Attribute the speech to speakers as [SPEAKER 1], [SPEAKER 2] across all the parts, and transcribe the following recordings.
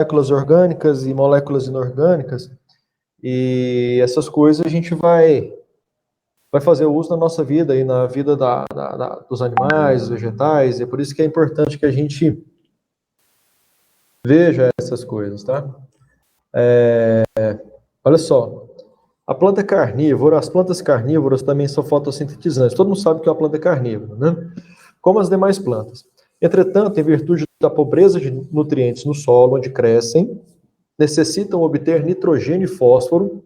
[SPEAKER 1] moléculas orgânicas e moléculas inorgânicas, e essas coisas a gente vai fazer uso na nossa vida e na vida dos animais, dos vegetais, e é por isso que é importante que a gente veja essas coisas, tá? Olha só, a planta carnívora, as plantas carnívoras também são fotossintetizantes. Todo mundo sabe que é uma planta carnívora, né? Como as demais plantas. Entretanto, em virtude da pobreza de nutrientes no solo onde crescem, necessitam obter nitrogênio e fósforo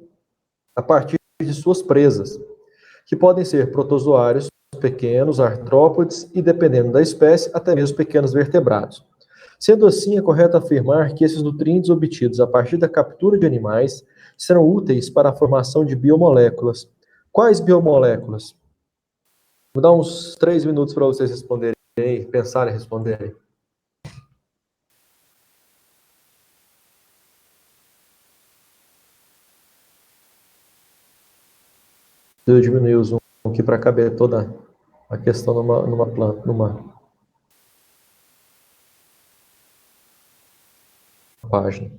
[SPEAKER 1] a partir de suas presas, que podem ser protozoários pequenos, artrópodes e, dependendo da espécie, até mesmo pequenos vertebrados. Sendo assim, é correto afirmar que esses nutrientes obtidos a partir da captura de animais serão úteis para a formação de biomoléculas. Quais biomoléculas? Vou dar uns 3 minutos para vocês responderem aí, pensarem e responderem. Eu diminuir o zoom aqui para caber toda a questão numa planta, numa página.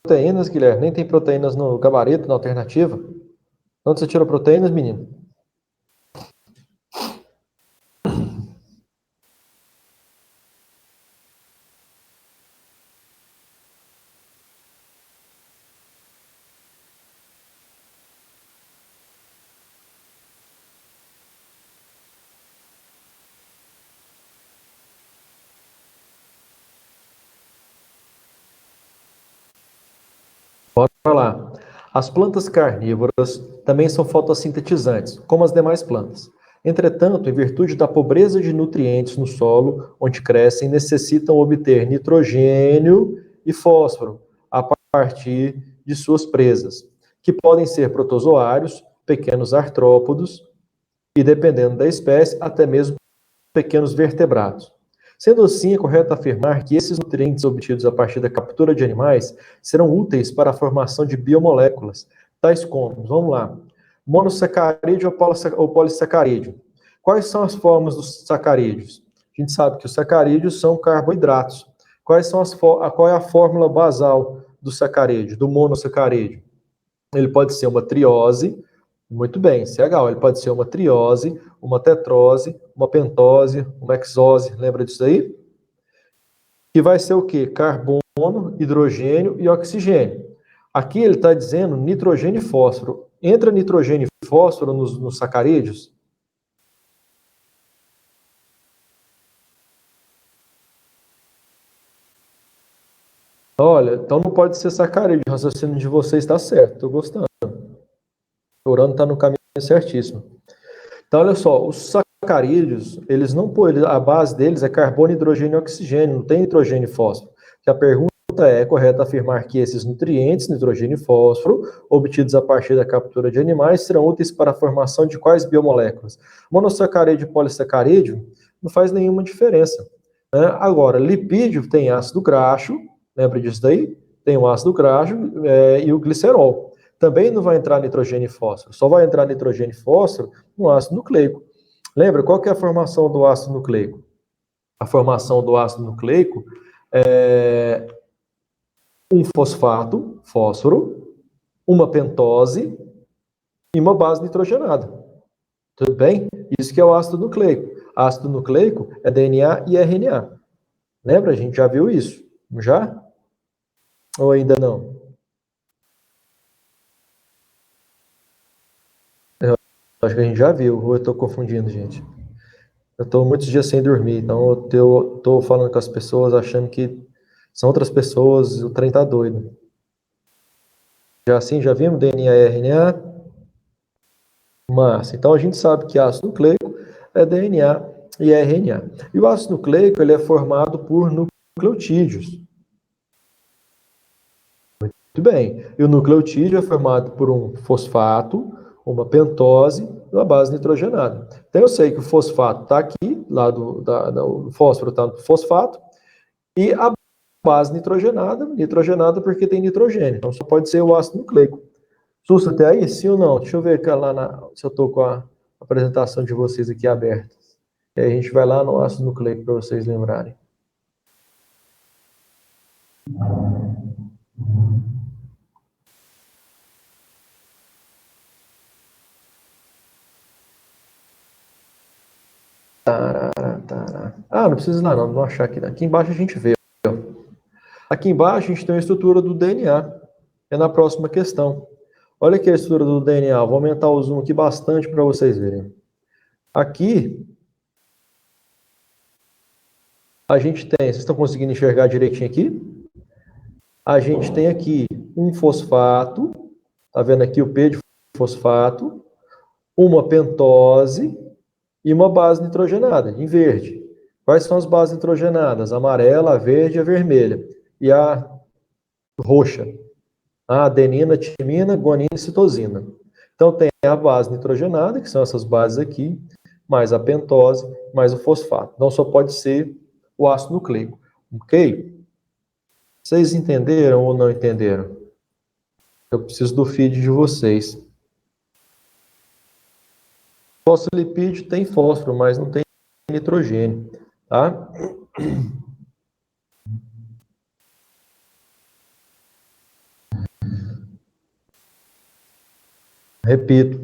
[SPEAKER 1] Proteínas, Guilherme, nem tem proteínas no gabarito, na alternativa. Onde você tirou proteínas, menino? Bora lá. As plantas carnívoras também são fotossintetizantes, como as demais plantas. Entretanto, em virtude da pobreza de nutrientes no solo onde crescem, necessitam obter nitrogênio e fósforo a partir de suas presas, que podem ser protozoários, pequenos artrópodos e, dependendo da espécie, até mesmo pequenos vertebrados. Sendo assim, é correto afirmar que esses nutrientes obtidos a partir da captura de animais serão úteis para a formação de biomoléculas, tais como, vamos lá, monossacarídeo ou polissacarídeo. Quais são as formas dos sacarídeos? A gente sabe que os sacarídeos são carboidratos. Qual é a fórmula basal do sacarídeo, do monossacarídeo? Ele pode ser uma triose, muito bem, CH, ele pode ser uma triose, uma tetrose, uma pentose, uma hexose, lembra disso aí? Que vai ser o quê? Carbono, hidrogênio e oxigênio. Aqui ele está dizendo nitrogênio e fósforo. Entra nitrogênio e fósforo nos sacarídeos? Olha, então não pode ser sacarídeo. O raciocínio de vocês está certo, estou gostando. O Urano está no caminho certíssimo. Então, olha só, os sacarídeos, eles não, a base deles é carbono, hidrogênio e oxigênio, não tem nitrogênio e fósforo. Que a pergunta é correto afirmar que esses nutrientes, nitrogênio e fósforo, obtidos a partir da captura de animais, serão úteis para a formação de quais biomoléculas? Monossacarídeo e polissacarídeo não faz nenhuma diferença. Né? Agora, lipídio tem ácido graxo, lembra disso daí? Tem o ácido graxo e o glicerol. Também não vai entrar nitrogênio e fósforo, só vai entrar nitrogênio e fósforo no ácido nucleico. Lembra, qual que é a formação do ácido nucleico? A formação do ácido nucleico é um fosfato, fósforo, uma pentose e uma base nitrogenada. Tudo bem? Isso que é o ácido nucleico. Ácido nucleico é DNA e RNA. Lembra? A gente já viu isso? Já? Ou ainda não? Acho que a gente já viu, ou eu estou confundindo, gente. Eu estou muitos dias sem dormir, então eu estou falando com as pessoas achando que são outras pessoas, o trem tá doido. Já assim, já vimos DNA e RNA? Massa. Então a gente sabe que ácido nucleico é DNA e RNA. E o ácido nucleico ele é formado por nucleotídeos. Muito bem. E o nucleotídeo é formado por um fosfato, uma pentose e uma base nitrogenada. Então eu sei que o fosfato está aqui, lá o fósforo está no fosfato, e a base nitrogenada porque tem nitrogênio. Então só pode ser o ácido nucleico. Sussa até aí? Sim ou não? Deixa eu ver se eu estou com a apresentação de vocês aqui aberta. E aí a gente vai lá no ácido nucleico para vocês lembrarem. Ah, não precisa ir lá não, achar aqui. Aqui embaixo a gente vê. Ó. Aqui embaixo a gente tem a estrutura do DNA. É na próxima questão. Olha aqui a estrutura do DNA. Vou aumentar o zoom aqui bastante para vocês verem. Aqui a gente tem, vocês estão conseguindo enxergar direitinho aqui? A gente tem aqui um fosfato, tá vendo aqui o P de fosfato, uma pentose e uma base nitrogenada, em verde. Quais são as bases nitrogenadas? A amarela, a verde e a vermelha. E a roxa. A adenina, timina, guanina e citosina. Então tem a base nitrogenada, que são essas bases aqui, mais a pentose, mais o fosfato. Não só pode ser o ácido nucleico. Ok? Vocês entenderam ou não entenderam? Eu preciso do feed de vocês. Fosfolipídio tem fósforo, mas não tem nitrogênio, tá? Repito.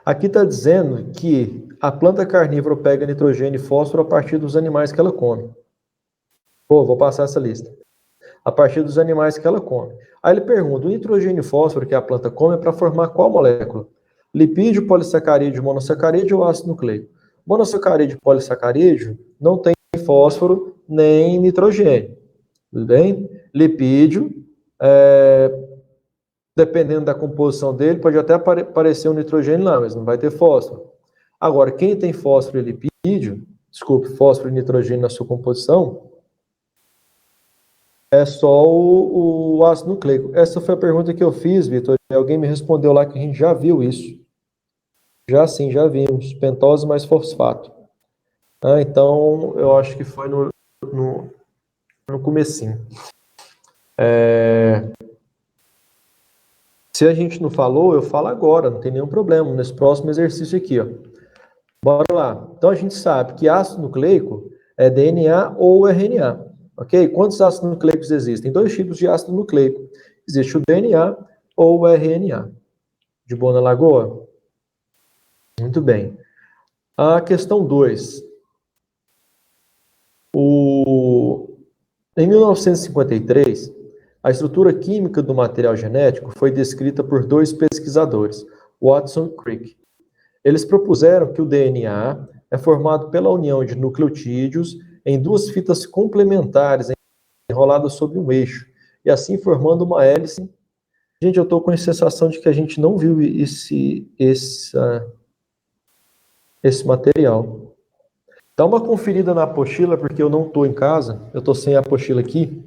[SPEAKER 1] Aqui está dizendo que a planta carnívora pega nitrogênio e fósforo a partir dos animais que ela come. Pô, vou passar essa lista. A partir dos animais que ela come. Aí ele pergunta, o nitrogênio e fósforo que a planta come é para formar qual molécula? Lipídio, polissacarídeo, monossacarídeo ou ácido nucleico? Monossacarídeo e polissacarídeo não tem fósforo nem nitrogênio. Tudo bem? Lipídio, dependendo da composição dele, pode até aparecer um nitrogênio lá, mas não vai ter fósforo. Agora, quem tem fósforo e lipídio, desculpe, fósforo e nitrogênio na sua composição, é só o ácido nucleico. Essa foi a pergunta que eu fiz, Vitor, e alguém me respondeu lá que a gente já viu isso. Já sim, já vimos. Pentose mais fosfato. Ah, então, eu acho que foi no comecinho. Se a gente não falou, eu falo agora, não tem nenhum problema, nesse próximo exercício aqui, ó. Bora lá. Então a gente sabe que ácido nucleico é DNA ou RNA, ok? Quantos ácidos nucleicos existem? Dois tipos de ácido nucleico. Existe o DNA ou o RNA. De boa na lagoa? Muito bem. A questão 2. Em 1953, a estrutura química do material genético foi descrita por dois pesquisadores, Watson e Crick. Eles propuseram que o DNA é formado pela união de nucleotídeos em duas fitas complementares enroladas sobre um eixo, e assim formando uma hélice. Gente, eu estou com a sensação de que a gente não viu esse material. Dá uma conferida na apostila, porque eu não estou em casa, eu estou sem a apostila aqui.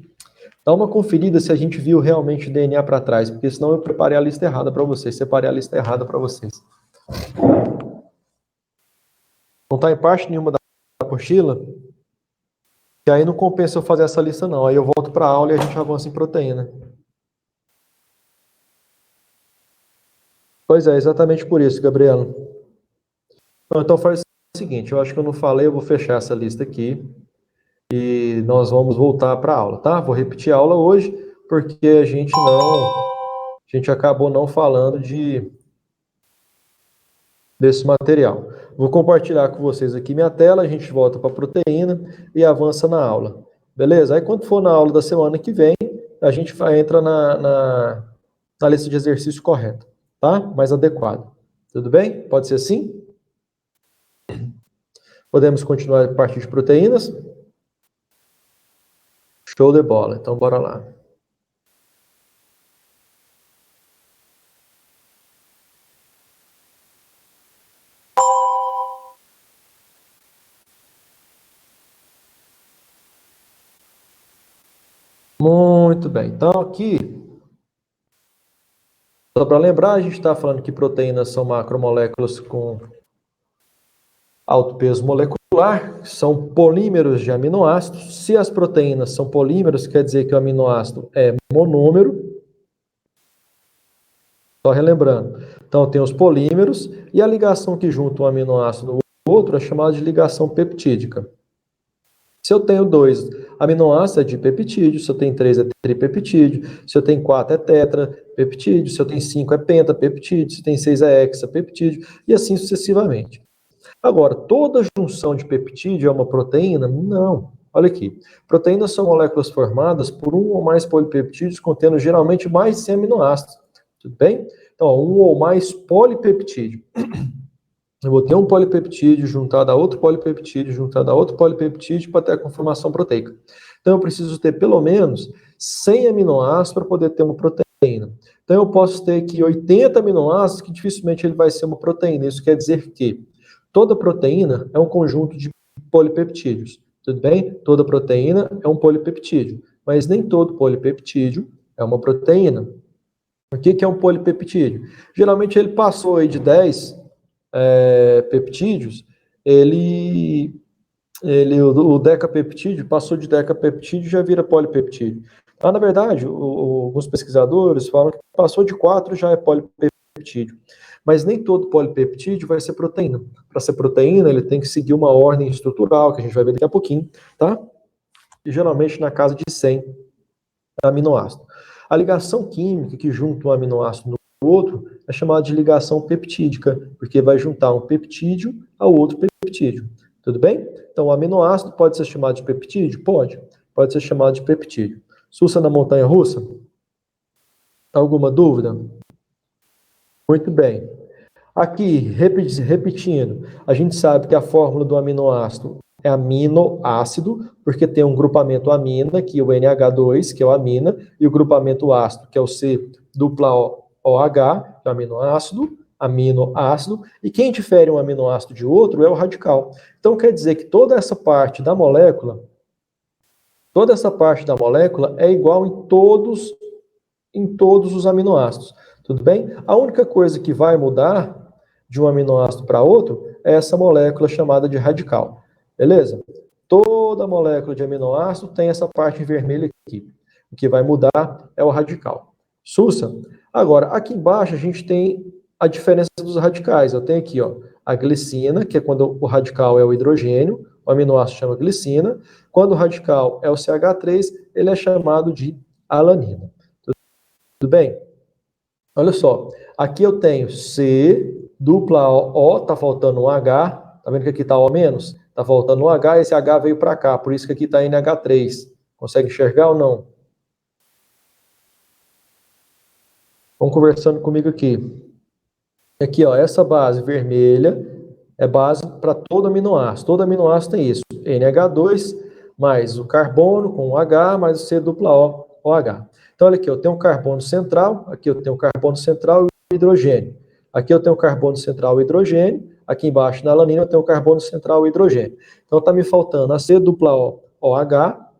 [SPEAKER 1] Dá uma conferida se a gente viu realmente DNA para trás, porque senão eu preparei a lista errada para vocês, separei a lista errada para vocês. Não está em parte nenhuma da apostila? E aí não compensa eu fazer essa lista não, aí eu volto para a aula e a gente avança em proteína. Pois é, exatamente por isso, Gabriela. Então faz o seguinte, eu acho que eu não falei, eu vou fechar essa lista aqui e nós vamos voltar para a aula, tá? Vou repetir a aula hoje, porque a gente acabou não falando desse material. Vou compartilhar com vocês aqui minha tela, a gente volta para a proteína e avança na aula. Beleza? Aí quando for na aula da semana que vem, a gente entra na lista de exercício correta, tá? Mais adequado. Tudo bem? Pode ser assim? Podemos continuar a partir de proteínas? Show de bola. Então, bora lá. Muito bem. Então, aqui, Só para lembrar, a gente está falando que proteínas são macromoléculas com alto peso molecular, são polímeros de aminoácidos. Se as proteínas são polímeros, quer dizer que o aminoácido é monômero. Só relembrando. Então, tem os polímeros e a ligação que junta um aminoácido no outro é chamada de ligação peptídica. Se eu tenho 2 aminoácidos, é dipeptídeo. Se eu tenho 3, é tripeptídeo. Se eu tenho 4, é tetrapeptídeo. Se eu tenho 5, é pentapeptídeo. Se eu tenho 6, é hexapeptídeo. E assim sucessivamente. Agora, toda junção de peptídeo é uma proteína? Não. Olha aqui. Proteínas são moléculas formadas por um ou mais polipeptídeos contendo geralmente mais de 100 aminoácidos. Tudo bem? Então, um ou mais polipeptídeo. Eu vou ter um polipeptídeo juntado a outro polipeptídeo, juntado a outro polipeptídeo para ter a conformação proteica. Então, eu preciso ter pelo menos 100 aminoácidos para poder ter uma proteína. Então, eu posso ter aqui 80 aminoácidos, que dificilmente ele vai ser uma proteína. Isso quer dizer que toda proteína é um conjunto de polipeptídeos. Tudo bem? Toda proteína é um polipeptídeo. Mas nem todo polipeptídeo é uma proteína. O que é um polipeptídeo? Geralmente ele passou aí de 10 peptídeos, o decapeptídeo passou de decapeptídeo e já vira polipeptídeo. Então, na verdade, alguns pesquisadores falam que passou de 4 já é polipeptídeo. Mas nem todo polipeptídeo vai ser proteína. Para ser proteína, ele tem que seguir uma ordem estrutural, que a gente vai ver daqui a pouquinho, tá? E geralmente na casa de 100 aminoácidos. A ligação química que junta um aminoácido no outro é chamada de ligação peptídica, porque vai juntar um peptídeo ao outro peptídeo. Tudo bem? Então, o aminoácido pode ser chamado de peptídeo? Pode. Pode ser chamado de peptídeo. Sussa na montanha-russa? Alguma dúvida? Muito bem. Aqui, repetindo, a gente sabe que a fórmula do aminoácido é aminoácido, porque tem um grupamento amina, que é o NH2, que é o amina, e o grupamento ácido, que é o C-OH, que é o aminoácido, e quem difere um aminoácido de outro é o radical. Então, quer dizer que toda essa parte da molécula é igual em todos os aminoácidos. Tudo bem? A única coisa que vai mudar de um aminoácido para outro é essa molécula chamada de radical. Beleza? Toda molécula de aminoácido tem essa parte vermelha aqui. O que vai mudar é o radical. Sussa? Agora, aqui embaixo a gente tem a diferença dos radicais. Eu tenho aqui, ó, a glicina, que é quando o radical é o hidrogênio, o aminoácido chama glicina. Quando o radical é o CH3, ele é chamado de alanina. Tudo bem? Olha só, aqui eu tenho C, dupla O, tá faltando um H, tá vendo que aqui tá O menos? Tá faltando um H, esse H veio para cá, por isso que aqui tá NH3. Consegue enxergar ou não? Vão conversando comigo aqui. Aqui, ó, essa base vermelha é base para todo aminoácido. Todo aminoácido tem isso. NH2 mais o carbono com o H mais o C dupla O, OH. Então, olha aqui, eu tenho um carbono central, aqui eu tenho um carbono central e hidrogênio. Aqui eu tenho um carbono central e hidrogênio, aqui embaixo na alanina eu tenho um carbono central e hidrogênio. Então, está me faltando a C dupla O, OH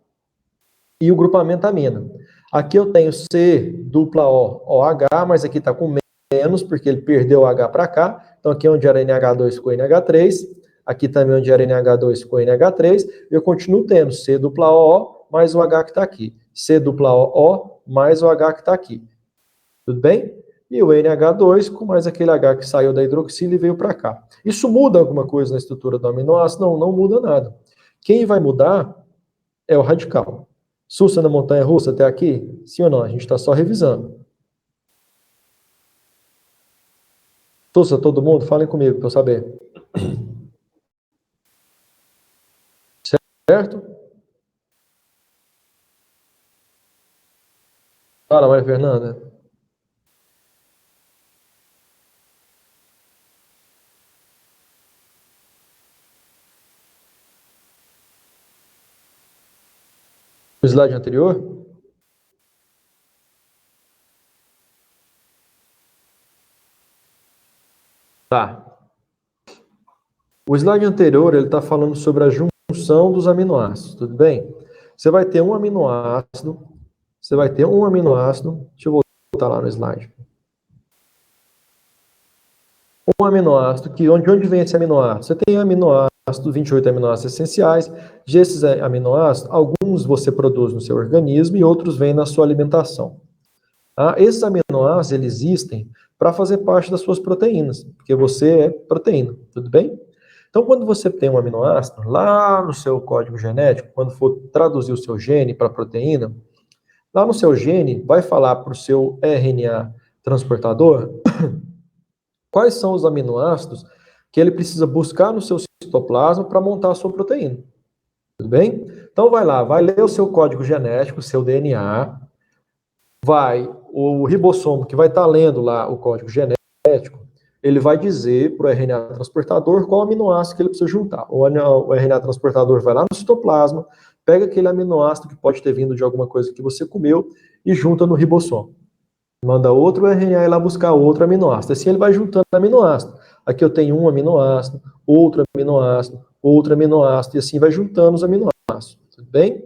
[SPEAKER 1] e o grupamento amina. Aqui eu tenho C dupla O, OH, mas aqui está com menos, porque ele perdeu o H para cá. Então, aqui onde era NH2 ficou NH3, aqui também onde era NH2 ficou NH3, eu continuo tendo C dupla O mais o H que está aqui. C dupla O mais o H que está aqui. Tudo bem? E o NH2 com mais aquele H que saiu da hidroxila e veio para cá. Isso muda alguma coisa na estrutura do aminoácido? Não, não muda nada. Quem vai mudar é o radical. Sussa na montanha-russa até aqui? Sim ou não? A gente está só revisando. Sussa, todo mundo? Falem comigo para eu saber. Certo? Fala, Maria Fernanda. O slide anterior? Tá. O slide anterior, ele está falando sobre a junção dos aminoácidos, tudo bem? Você vai ter um aminoácido, deixa eu voltar lá no slide. um aminoácido, que onde vem esse aminoácido? Você tem aminoácidos, 28 aminoácidos essenciais. Desses aminoácidos, alguns você produz no seu organismo e outros vêm na sua alimentação. Esses aminoácidos, eles existem para fazer parte das suas proteínas, porque você é proteína, tudo bem? Então, quando você tem um aminoácido, lá no seu código genético, quando for traduzir o seu gene para proteína, lá no seu gene, vai falar para o seu RNA transportador quais são os aminoácidos que ele precisa buscar no seu citoplasma para montar a sua proteína. Tudo bem? Então vai lá, vai ler o seu código genético, o seu DNA, o ribossomo que vai estar lendo lá o código genético, ele vai dizer para o RNA transportador qual aminoácido que ele precisa juntar. O RNA transportador vai lá no citoplasma, pega aquele aminoácido que pode ter vindo de alguma coisa que você comeu e junta no ribossomo. Manda outro RNA ir lá buscar outro aminoácido. Assim ele vai juntando aminoácido. Aqui eu tenho um aminoácido, outro aminoácido, e assim vai juntando os aminoácidos. Tudo bem?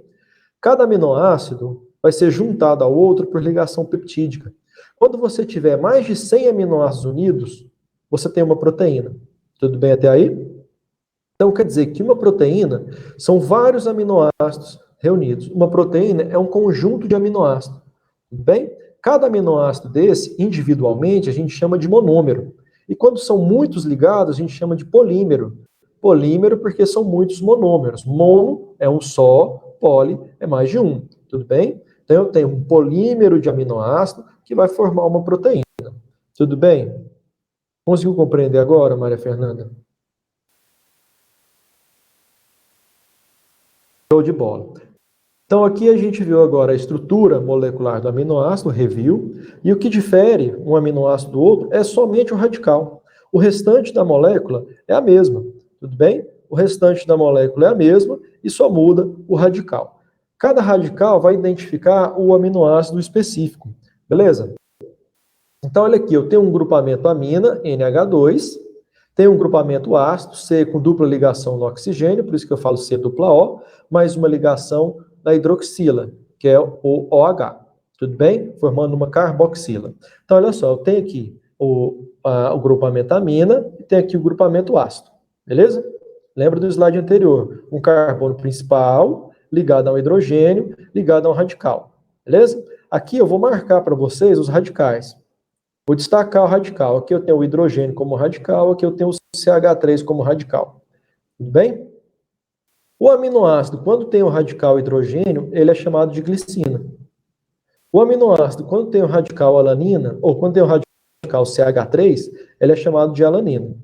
[SPEAKER 1] Cada aminoácido vai ser juntado ao outro por ligação peptídica. Quando você tiver mais de 100 aminoácidos unidos, você tem uma proteína. Tudo bem até aí? Então quer dizer que uma proteína são vários aminoácidos reunidos. Uma proteína é um conjunto de aminoácidos. Tudo bem? Cada aminoácido desse, individualmente, a gente chama de monômero. E quando são muitos ligados, a gente chama de polímero. Polímero porque são muitos monômeros. Mono é um só, poli é mais de um. Tudo bem? Então eu tenho um polímero de aminoácido que vai formar uma proteína. Tudo bem? Conseguiu compreender agora, Maria Fernanda? Show de bola. Então aqui a gente viu agora a estrutura molecular do aminoácido, review, e o que difere um aminoácido do outro é somente o radical. O restante da molécula é a mesma, tudo bem? O restante da molécula é a mesma e só muda o radical. Cada radical vai identificar o aminoácido específico, beleza? Então olha aqui, eu tenho um grupamento amina, NH2, tenho um grupamento ácido, C com dupla ligação no oxigênio, por isso que eu falo C dupla O, mais uma ligação da hidroxila, que é o OH, tudo bem? Formando uma carboxila. Então, olha só, eu tenho aqui o grupamento amina e tenho aqui o grupamento ácido, beleza? Lembra do slide anterior? Um carbono principal ligado a um hidrogênio, ligado a um radical, beleza? Aqui eu vou marcar para vocês os radicais. Vou destacar o radical. Aqui eu tenho o hidrogênio como radical, aqui eu tenho o CH3 como radical. Tudo bem? O aminoácido, quando tem o radical hidrogênio, ele é chamado de glicina. O aminoácido, quando tem o radical alanina, ou quando tem o radical CH3, ele é chamado de alanina.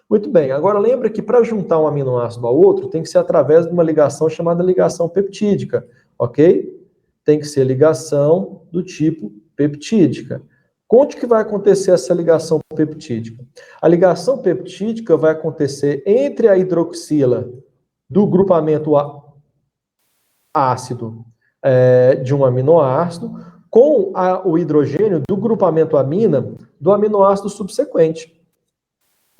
[SPEAKER 1] Muito bem, agora lembra que para juntar um aminoácido ao outro, tem que ser através de uma ligação chamada ligação peptídica, ok? Tem que ser ligação do tipo peptídica. Onde que vai acontecer essa ligação peptídica? A ligação peptídica vai acontecer entre a hidroxila do grupamento ácido de um aminoácido com o hidrogênio do grupamento amina do aminoácido subsequente.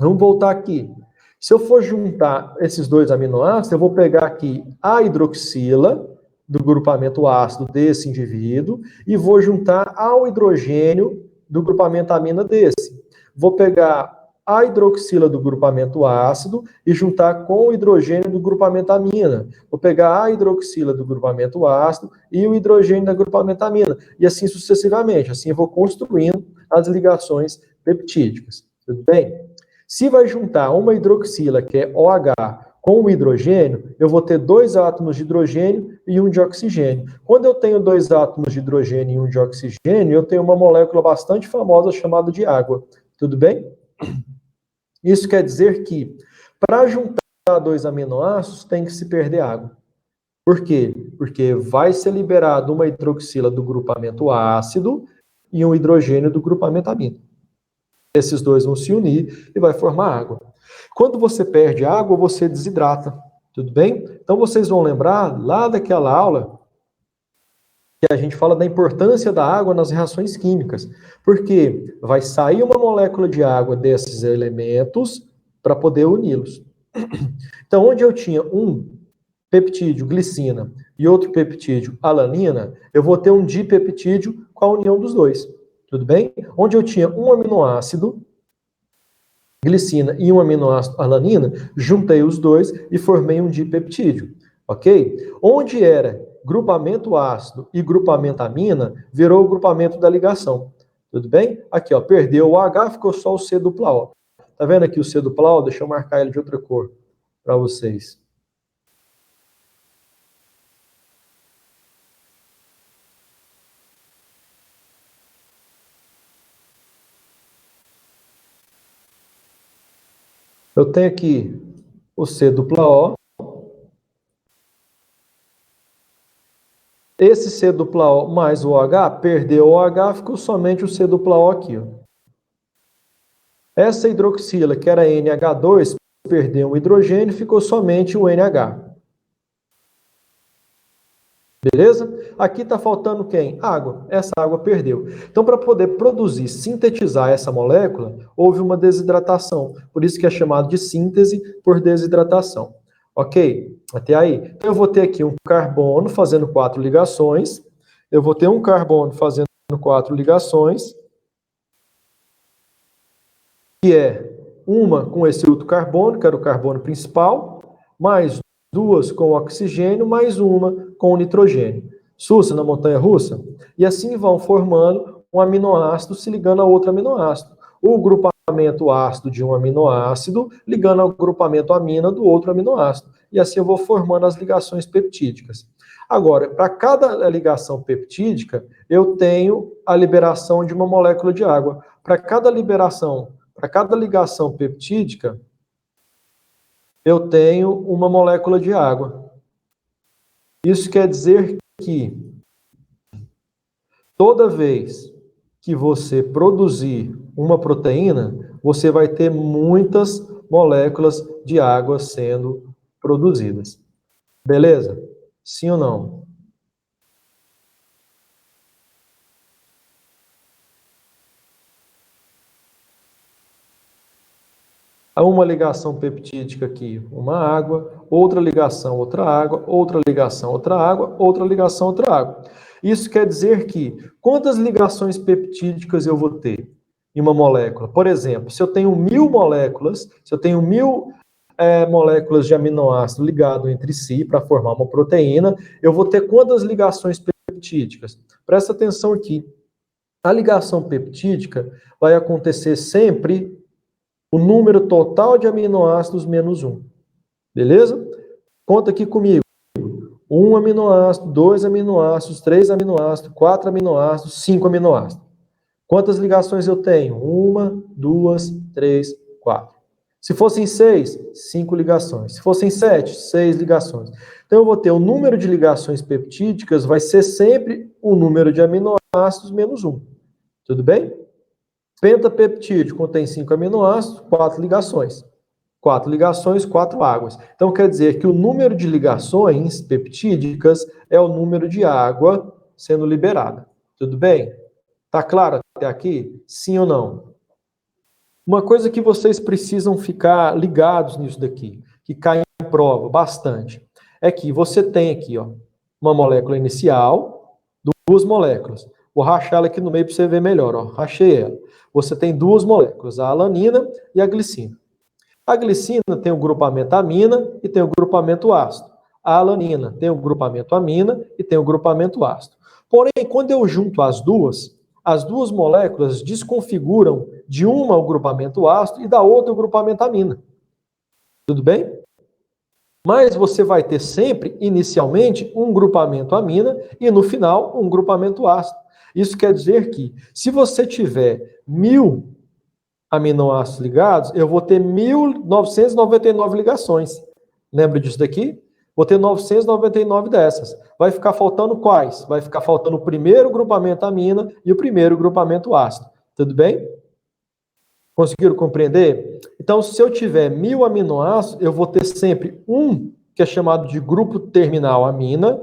[SPEAKER 1] Vamos voltar aqui. Se eu for juntar esses dois aminoácidos, eu vou pegar aqui a hidroxila do grupamento ácido desse indivíduo e vou juntar ao hidrogênio do grupamento amina desse. Vou pegar a hidroxila do grupamento ácido e juntar com o hidrogênio do grupamento amina. Vou pegar a hidroxila do grupamento ácido e o hidrogênio da grupamento amina. E assim sucessivamente. Assim eu vou construindo as ligações peptídicas. Tudo bem? Se vai juntar uma hidroxila, que é OH, com o hidrogênio, eu vou ter 2 átomos de hidrogênio e 1 de oxigênio. Quando eu tenho 2 átomos de hidrogênio e 1 de oxigênio, eu tenho uma molécula bastante famosa chamada de água. Tudo bem? Isso quer dizer que, para juntar 2 aminoácidos, tem que se perder água. Por quê? Porque vai ser liberado uma hidroxila do grupamento ácido e um hidrogênio do grupamento amino. Esses dois vão se unir e vai formar água. Quando você perde água, você desidrata. Tudo bem? Então vocês vão lembrar lá daquela aula que a gente fala da importância da água nas reações químicas. Porque vai sair uma molécula de água desses elementos para poder uni-los. Então, onde eu tinha um peptídeo, glicina, e outro peptídeo, alanina, eu vou ter um dipeptídeo com a união dos dois. Tudo bem? Onde eu tinha um aminoácido glicina e um aminoácido alanina, juntei os dois e formei um dipeptídeo, ok? Onde era grupamento ácido e grupamento amina, virou o grupamento da ligação, tudo bem? Aqui, ó, perdeu o H, ficou só o C dupla O. Tá vendo aqui o C dupla O? Deixa eu marcar ele de outra cor para vocês. Eu tenho aqui o C dupla O. Esse C dupla O mais o OH, perdeu o OH, ficou somente o C dupla O aqui, ó. Essa hidroxila, que era NH2, perdeu um hidrogênio, ficou somente o NH. Beleza? Aqui está faltando quem? Água. Essa água perdeu. Então, para poder produzir, sintetizar essa molécula, houve uma desidratação. Por isso que é chamado de síntese por desidratação. Ok? Até aí. Então, eu vou ter aqui um carbono fazendo 4 ligações. Eu vou ter um carbono fazendo 4 ligações. Que é uma com esse outro carbono, que era o carbono principal, mais 2 com o oxigênio, mais uma com o nitrogênio. Sussa na montanha russa? E assim vão formando um aminoácido se ligando a outro aminoácido. O grupamento ácido de um aminoácido ligando ao grupamento amina do outro aminoácido. E assim eu vou formando as ligações peptídicas. Agora, para cada ligação peptídica, eu tenho a liberação de uma molécula de água. Para cada ligação peptídica, eu tenho uma molécula de água. Isso quer dizer que toda vez que você produzir uma proteína, você vai ter muitas moléculas de água sendo produzidas. Beleza? Sim ou não? Há uma ligação peptídica aqui, uma água, outra ligação, outra água, outra ligação, outra água, outra ligação, outra água. Isso quer dizer que quantas ligações peptídicas eu vou ter em uma molécula? Por exemplo, se eu tenho 1000 moléculas, se eu tenho 1000 moléculas de aminoácido ligado entre si para formar uma proteína, eu vou ter quantas ligações peptídicas? Presta atenção aqui. A ligação peptídica vai acontecer sempre o número total de aminoácidos menos 1. Beleza? Conta aqui comigo. 1 aminoácido, 2 aminoácidos, 3 aminoácidos, 4 aminoácidos, 5 aminoácidos. Quantas ligações eu tenho? 1, 2, 3, 4. Se fossem 6, 5 ligações. Se fossem 7, 6 ligações. Então eu vou ter o número de ligações peptídicas, vai ser sempre o número de aminoácidos menos 1. Tudo bem? Pentapeptídeo contém 5 aminoácidos, 4 ligações. 4 ligações, 4 águas. Então, quer dizer que o número de ligações peptídicas é o número de água sendo liberada. Tudo bem? Tá claro até aqui? Sim ou não? Uma coisa que vocês precisam ficar ligados nisso daqui, que cai em prova bastante, é que você tem aqui, ó, uma molécula inicial, 2 moléculas. Vou rachar ela aqui no meio para você ver melhor, ó. Rachei ela. Você tem 2 moléculas, a alanina e a glicina. A glicina tem o grupamento amina e tem o grupamento ácido. A alanina tem o grupamento amina e tem o grupamento ácido. Porém, quando eu junto as duas moléculas desconfiguram de uma o grupamento ácido e da outra o grupamento amina. Tudo bem? Mas você vai ter sempre, inicialmente, um grupamento amina e no final um grupamento ácido. Isso quer dizer que, se você tiver 1000 aminoácidos ligados, eu vou ter 1999 ligações. Lembra disso daqui? Vou ter 999 dessas. Vai ficar faltando quais? Vai ficar faltando o primeiro grupamento amina e o primeiro grupamento ácido. Tudo bem? Conseguiram compreender? Então, se eu tiver 1000 aminoácidos, eu vou ter sempre um que é chamado de grupo terminal amina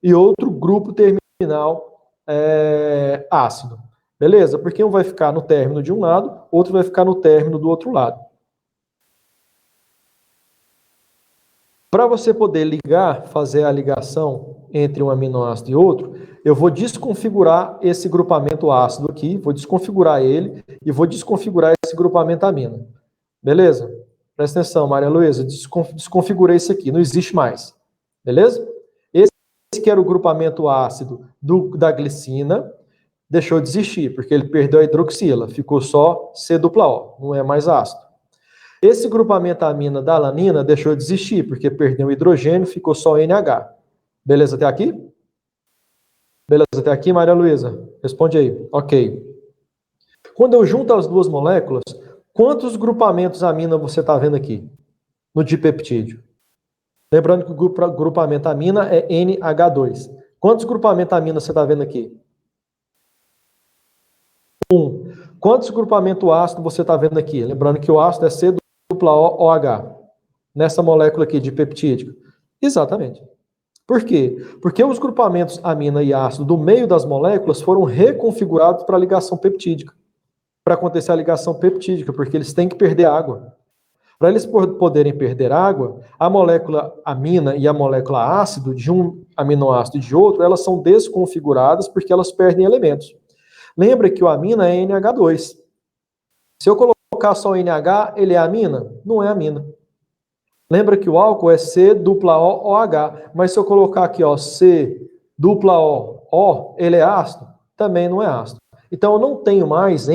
[SPEAKER 1] e outro grupo terminal ácido. Beleza? Porque um vai ficar no término de um lado, outro vai ficar no término do outro lado. Para você poder ligar, fazer a ligação entre um aminoácido e outro, eu vou desconfigurar esse grupamento ácido aqui, vou desconfigurar ele e vou desconfigurar esse grupamento amina. Beleza? Presta atenção, Maria Luísa, desconfigurei isso aqui, não existe mais. Beleza? Esse que era o grupamento ácido da glicina, deixou de existir, porque ele perdeu a hidroxila, ficou só C-O, não é mais ácido. Esse grupamento amina da alanina deixou de existir, porque perdeu o hidrogênio, ficou só NH. Beleza até aqui? Beleza até aqui, Maria Luísa? Responde aí. Ok. Quando eu junto as duas moléculas, quantos grupamentos amina você está vendo aqui? No dipeptídeo. Lembrando que o grupamento amina é NH2. Quantos grupamentos amina você está vendo aqui? Um. Quantos grupamentos ácido você está vendo aqui? Lembrando que o ácido é C-OH. Nessa molécula aqui de peptídico. Exatamente. Por quê? Porque os grupamentos amina e ácido do meio das moléculas foram reconfigurados para a ligação peptídica. Para acontecer a ligação peptídica, porque eles têm que perder água. Para eles poderem perder água, a molécula amina e a molécula ácido de um aminoácido e de outro, elas são desconfiguradas porque elas perdem elementos. Lembra que o amina é NH2. Se eu colocar só NH, ele é amina? Não é amina. Lembra que o álcool é C-OOH, mas se eu colocar aqui, ó, C-O-O, ele é ácido? Também não é ácido. Então eu não tenho mais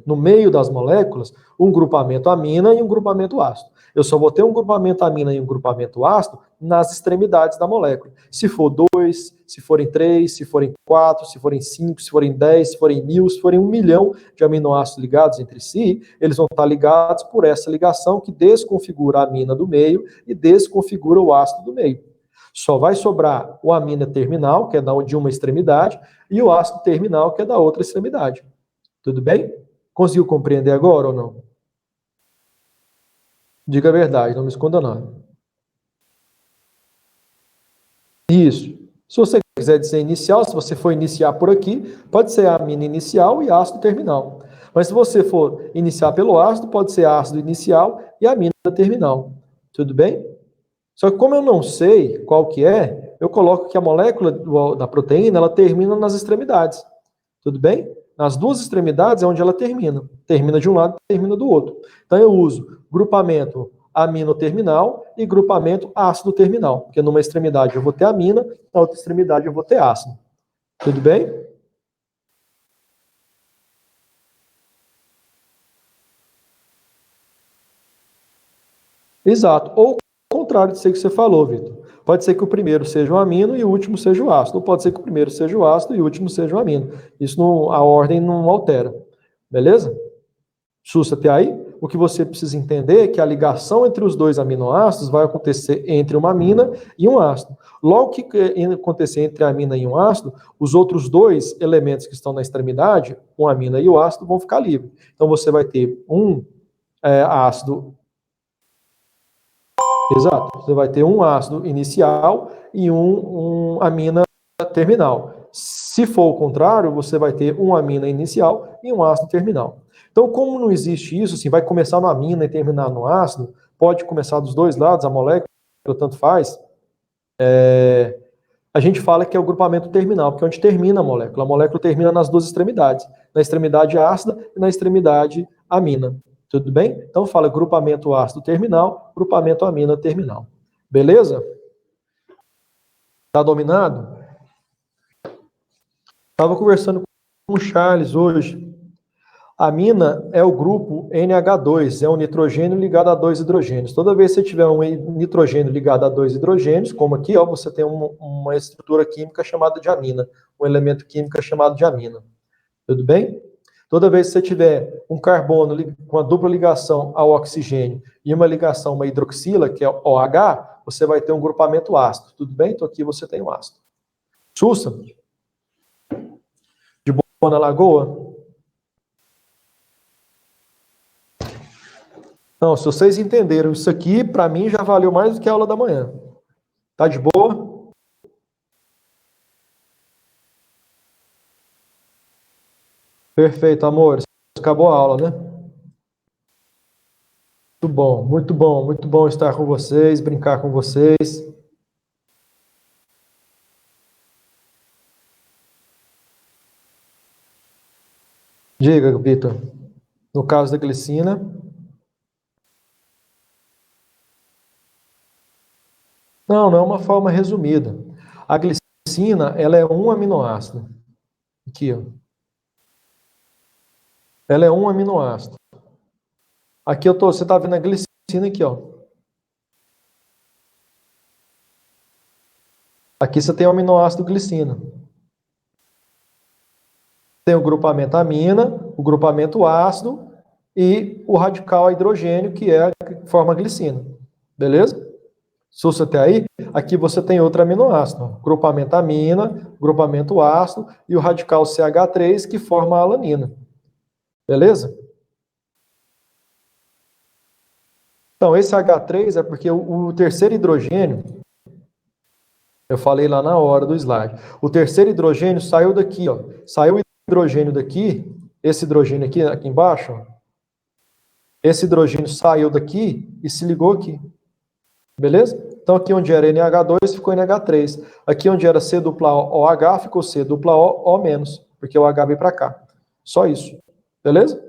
[SPEAKER 1] no meio das moléculas, um grupamento amina e um grupamento ácido. Eu só vou ter um grupamento amina e um grupamento ácido nas extremidades da molécula. Se for 2, se forem 3, se forem 4, se forem 5, se forem 10, se forem 1000, se forem 1 milhão de aminoácidos ligados entre si, eles vão estar ligados por essa ligação que desconfigura a amina do meio e desconfigura o ácido do meio. Só vai sobrar o amina terminal, que é de uma extremidade, e o ácido terminal, que é da outra extremidade. Tudo bem? Conseguiu compreender agora ou não? Diga a verdade, não me esconda nada. Isso. Se você quiser dizer inicial, se você for iniciar por aqui, pode ser amina inicial e ácido terminal. Mas se você for iniciar pelo ácido, pode ser ácido inicial e amina terminal. Tudo bem? Só que como eu não sei qual que é, eu coloco que a molécula da proteína, ela termina nas extremidades. Tudo bem? Nas duas extremidades é onde ela termina. Termina de um lado, termina do outro. Então eu uso grupamento amino-terminal e grupamento ácido-terminal. Porque numa extremidade eu vou ter amina, na outra extremidade eu vou ter ácido. Tudo bem? Exato. Ou o contrário disso que você falou, Vitor. Pode ser que o primeiro seja o amino e o último seja o ácido. Ou pode ser que o primeiro seja o ácido e o último seja o amino. Isso não, a ordem não altera. Beleza? Sussa até aí? O que você precisa entender é que a ligação entre os dois aminoácidos vai acontecer entre uma amina e um ácido. Logo que acontecer entre a amina e um ácido, os outros dois elementos que estão na extremidade, a amina e o ácido, vão ficar livres. Então você vai ter um ácido. Exato. Você vai ter um ácido inicial e um amina terminal. Se for o contrário, você vai ter um amina inicial e um ácido terminal. Então, como não existe isso, assim, vai começar no amina e terminar no ácido, pode começar dos dois lados, a molécula, tanto faz, a gente fala que é o grupamento terminal, porque é onde termina a molécula. A molécula termina nas duas extremidades, na extremidade ácida e na extremidade amina. Tudo bem? Então fala grupamento ácido terminal, grupamento amina terminal. Beleza? Tá dominado? Estava conversando com o Charles hoje. A amina é o grupo NH2, é um nitrogênio ligado a dois hidrogênios. Toda vez que você tiver um nitrogênio ligado a dois hidrogênios, como aqui, ó, você tem uma estrutura química chamada de amina, um elemento químico chamado de amina. Tudo bem? Toda vez que você tiver um carbono com a dupla ligação ao oxigênio e uma ligação, uma hidroxila, que é OH, você vai ter um grupamento ácido. Tudo bem? Então aqui você tem o ácido. Sussa? De boa na lagoa? Não, se vocês entenderam isso aqui, para mim já valeu mais do que a aula da manhã. Tá de boa? Perfeito, amor. Acabou a aula, né? Muito bom estar com vocês, brincar com vocês. Diga, Vitor. No caso da glicina. Não, não é uma forma resumida. A glicina, ela é um aminoácido. Aqui, ó. Ela é um aminoácido. Aqui você está vendo a glicina aqui, ó. Aqui você tem o aminoácido glicina. Tem o grupamento amina, o grupamento ácido e o radical hidrogênio, que é a que forma a glicina. Beleza? Sussa até aí? Aqui você tem outro aminoácido. Ó. Grupamento amina, grupamento ácido e o radical CH3, que forma a alanina. Beleza? Então, esse H3 é porque o terceiro hidrogênio, eu falei lá na hora do slide, o terceiro hidrogênio saiu daqui, ó. Saiu o hidrogênio daqui, esse hidrogênio aqui embaixo, ó. Esse hidrogênio saiu daqui e se ligou aqui. Beleza? Então, aqui onde era NH2 ficou NH3. Aqui onde era C dupla OH ficou C dupla O menos, porque o H veio para cá. Só isso. Beleza?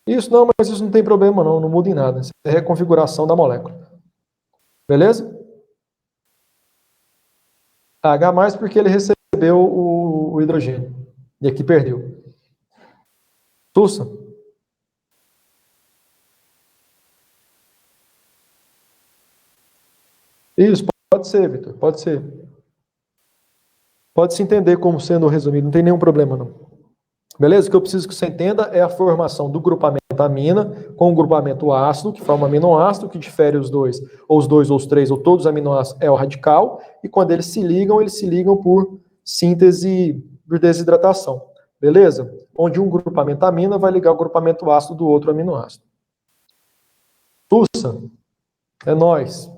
[SPEAKER 1] Isso não, mas isso não tem problema não, não muda em nada. Isso é reconfiguração da molécula. Beleza? H mais porque ele recebeu o hidrogênio. E aqui perdeu. Tussa? Isso, pode ser, Vitor, pode ser. Pode se entender como sendo resumido, não tem nenhum problema não. Beleza? O que eu preciso que você entenda é a formação do grupamento amina com o grupamento ácido, que forma aminoácido, que difere os dois, ou os três, ou todos os aminoácidos, é o radical, e quando eles se ligam por síntese, por desidratação. Beleza? Onde um grupamento amina vai ligar o grupamento ácido do outro aminoácido. Tussa, é nóis.